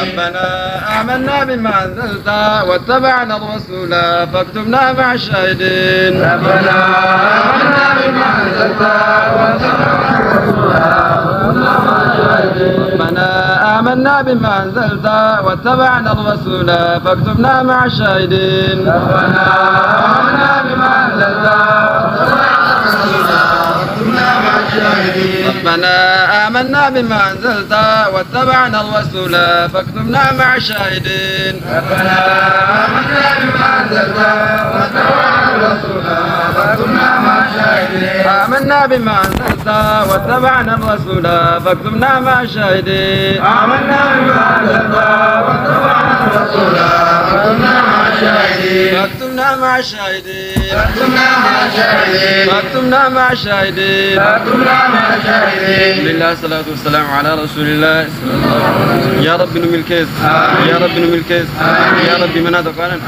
ربنا آمنا بما أنزلت واتبعنا الرسول فاكتبنا مع الشاهدين. ربنا آمنا بما أنزلت واتبعنا الرسول فاكتبنا مع الشاهدين. ربنا آمنا بما أنزلت واتبعنا الرسول فاكتبنا مع الشاهدين. ربنا آمنا بما أنزلت واتبعنا الرسول فاكتبنا مع الشاهدين. ربنا آمنا بما أنزلت واتبعنا الرسول فاكتبنا مع الشاهدين. ربنا آمنا بما أنزلت واتبعنا الرسول فاكتبنا مع الشاهدين. آمنا بما أنزلت واتبعنا الرسول فاكتبنا مع الشاهدين. آمنا بما أنزلت واتبعنا الرسول فاكتبنا مع الشاهدين. فاكتبنا مع الشاهدين. فاكتبنا مع الشاهدين. فاكتبنا مع الشاهدين. فاكتبنا مع الشاهدين. لله الصلاة والسلام على رسول الله صلى الله عليه وسلم. يا رب نمي الكيس، يا رب نمي الكيس، يا رب من هذا قارن،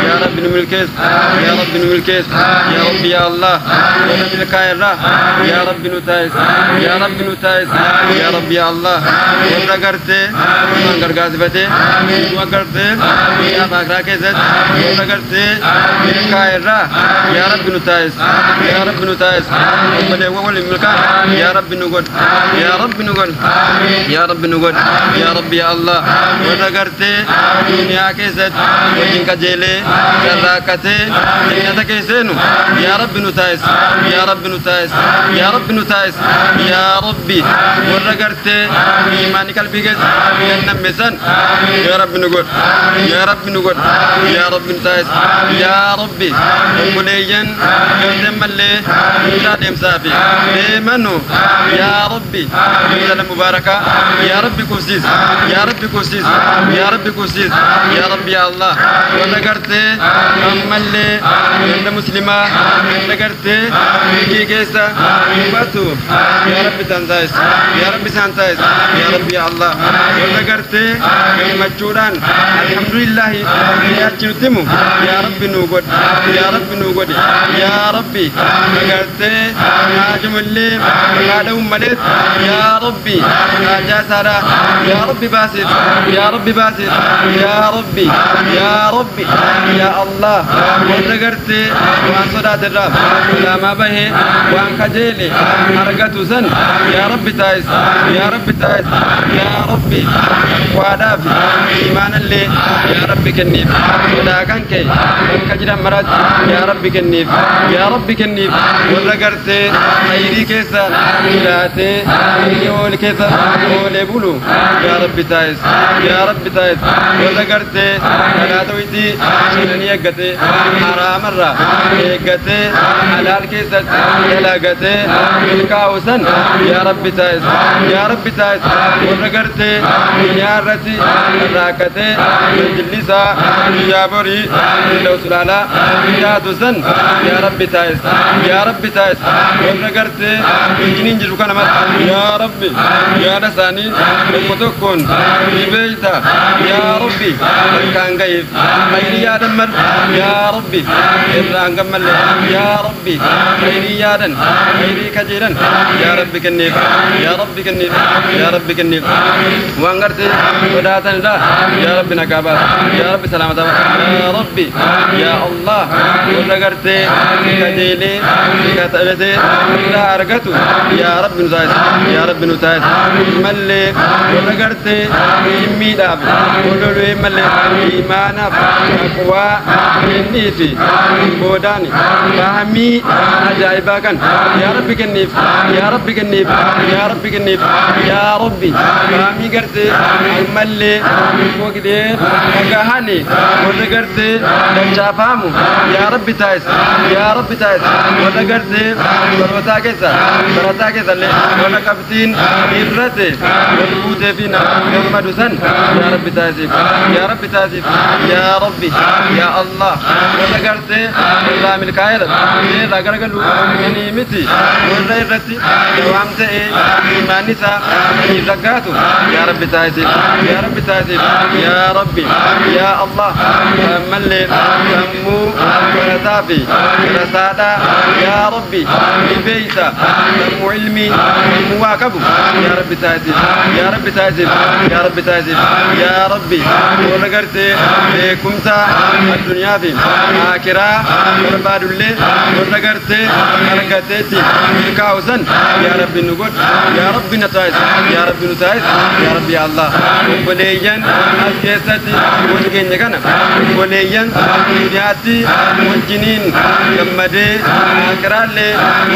يا رب نمي الكيس، يا رب نمي الكيس، يا رب يا الله، يا رب الكائرة، يا رب نتايس، يا رب نتايس، يا رب يا الله، ورا كرتے، من غرغاز بتے، دعا کرتے، يا باغرا كيزت، ورا کرتے، الكائرة، يا رب نتايس، يا رب نتايس، وبلي وول الملكان، يا رب نقول، يا رب نقول، يا رب نقول، يا رب يا الله، ورا کرتے، دنیا كيزت، وجين كجيلے، دراكتے، دنیا كيزنو، يا رب نتايس، يا رب نتايس، يا رب نتايس، يا ربي، ورا کرتے، إيماني قلبي كيز، جنة ميزان، يا رب نقول، يا رب نقول، يا رب نتايس، يا ربي، مليان، جنة ملي، جنة مسافي، منو، يا ربي، جنة مباركة، يا ربي كوسيس، يا ربي كوسيس، يا ربي كوسيس، يا ربي يا الله، ورا کرتے، ملي، جنة مسلمة، ورا کرتے، كي كيسا، باتو، يا ربي تنتايس، يا ربي سانتايس، يا ربي يا الله، ورا کرتے، مجوران، الحمد لله، يا چنتمو، يا ربي نوغد، يا ربي نوغد، يا ربي، کرتے، ناجم الليل، نادم ملت، يا ربي، ناجا سارا، يا ربي باسط، يا ربي باسط، يا ربي، يا ربي، يا الله، ورا کرتے، وان صدات الرب، لا ما به، وان خجيلي، أرجعت زن، يا ربي تايس، يا ربي تايس، يا ربي، وادافي، إيمان اللي، يا ربي كنيف، ودا كان كي، كجرا مراد، يا ربي كنيف، يا ربي كنيف، ولا كرتة، خيري كيسا، إلهتي، يقول كيسا، يقول بولو، يا ربي تايس، يا ربي تايس، ولا كرتة، لا تويتي، شنني أجتة، حرام الرا، أجتة، حلال كيسا، يلا أجتة، الكاوسن، يا ربي تايس، يا ربي تايس، ولا كرتة، يا رتي، راكتة، جلسا، يا بري، لو سلالا، يا دوسن، يا ربي تايس، يا ربي تايس، ولا كرتة، إنجنين جلوكنا مات، يا ربي، يا نساني، المتوكون، بيتا، يا ربي، كان جايف، خيري يا دمر، يا ربي، إبراهيم كمل، يا ربي، خيري يا دن، خيري كجيرن، يا ربي كنيف، يا ربي كنيف، يا ربي كنيف، وانغرتي وداتن لا، يا ربي نكابات، يا ربي سلامة، يا ربي، يا الله، ونغرتي كجيلي كتبتي لا أرجتو، يا ربي نزايد، يا ربي نتايد، ملي ونغرتي يمي داب، ولولو ملي إيمانا أقوى النيفي بوداني فهمي أجايبا كان، يا ربي كنيف، يا ربي كنيف، يا ربي كنيف، يا ربي فهمي قرتي ملي وقدي وقهاني ونغرتي دجافامو، يا ربي تايس، يا ربي تايس، ونغرتي برتا كيسا اللي ونكبتين إرتي ونبوتي فينا يرمدوسن، يا ربي تايسيف، يا ربي تايسيف، يا ربي، يا الله، ونغرتي الله من الكائر، لا غرغلو نيمتي ونرتي دوامتي إيمانيسا يزكاتو، يا ربي تايسيف، يا ربي تايسيف، يا ربي، يا الله، ملي سمو ورثافي رسالة يا ربي بيتا سمو علمي سمو واكبو يا ربي تازل يا ربي تازل يا ربي تازل يا ربي ورقرتي بكمتا الدنيا في آخرة ورباد الليل ورقرتي ورقرتي كاوزن يا ربي نقول يا ربي نتايز يا ربي نتايز يا ربي يا الله وليا أسكيستي ولكن يكنا وليا دنياتي والجنين جمدي آخرة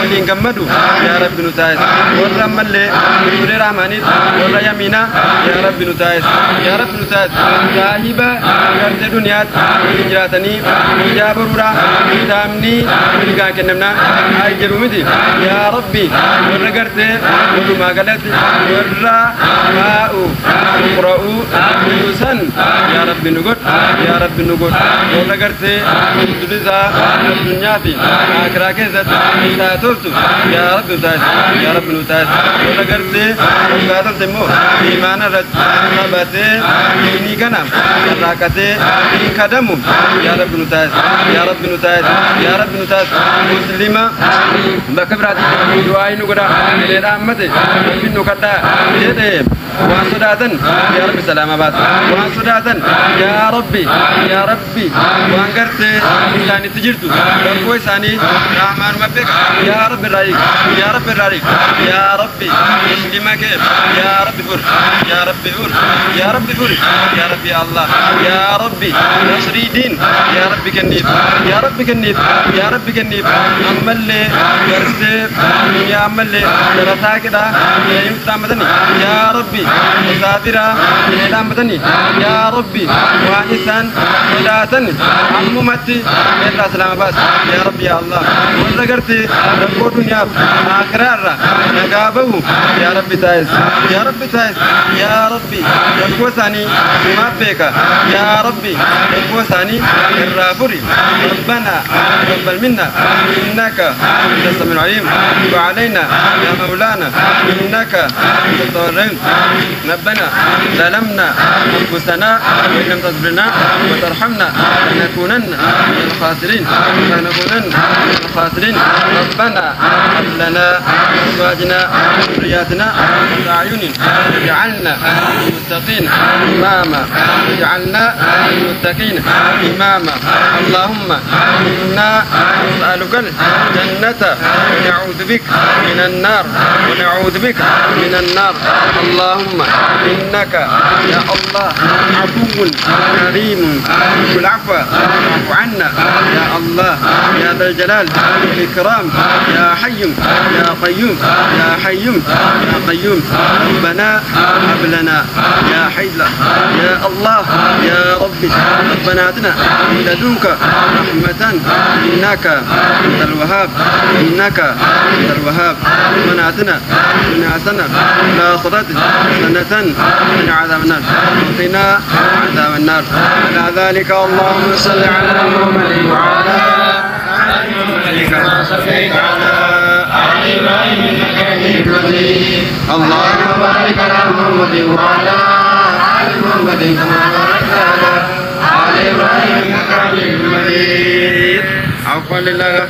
ولين جمدو يا ربي نتايز ورملي ولي رحماني ولا يمينا يا ربي نتايز يا ربي نتايز صاحبة قرد دنيات جراتني جابرورا دامني ولقا كنمنا أجروا مدي يا ربي ورقرت ورما قلت ورا ماء قرأوا يوسن يا ربي نقول يا ربي نقول ورقرت تدرسا الدنيا في آخرة كذا تاتوت يا ربي نتايز يا ربي نتايز ورقرت وقاتل تمو إيمان رج نبته إني كنام راكته إن كدمو يا رب نتاز يا رب نتاز يا رب نتاز مسلمة بكبرات دعائي نقرأ لرحمته بنو كدا يده وانصداتن يا رب سلامات وانصداتن يا ربي وانقرت إنساني تجرتو كوي ساني رحمن مبك يا رب الرئيق يا رب الرئيق يا ربي مسلمك يا رب فر يا رب فر يا رب فر يا رب يا الله يا ربي نصري دين يا رب كنيب يا رب كنيب يا رب كنيب أملي يرسل يا أملي رساكدا يا يمتامدني يا ربي مسافرا إلى مدني يا ربي وإنسان إلاتني أممتي إلى سلام باس يا ربي يا الله ورقرتي ربو دنيا آخرارا نقابه يا ربي تايز يا ربي تايز يا ربي يقوساني ما بك يا ربي يقوساني الرافري ربنا تقبل منا إنك أنت السميع العليم وعلينا يا مولانا إنك أنت التواب ربنا ظلمنا أنفسنا وإن لم تغفر لنا وترحمنا لنكونن من الخاسرين ربنا هب لنا أزواجنا وذرياتنا قرة أعين واجعلنا للمتقين إماما اللهم إنا نسألك الجنة ونعوذ بك من النار اللهم إنك يا الله عفو كريم بالعفو واعف عنا يا الله يا ذا الجلال والإكرام يا حي يا قيوم ربنا هب لنا يا حي يا الله يا ربي ربنا آتنا من لدنك رحمة إنك أنت الوهاب ربنا آتنا من حسنة لا صلاة سنة من عذاب النار وقنا عذاب النار على ذلك اللهم صل على محمد وعلى آل محمد كما صليت على آل إبراهيم إنك حميد مجيد اللهم بارك على محمد وعلى آل محمد كما باركت على آل إبراهيم إنك حميد مجيد عفوا لله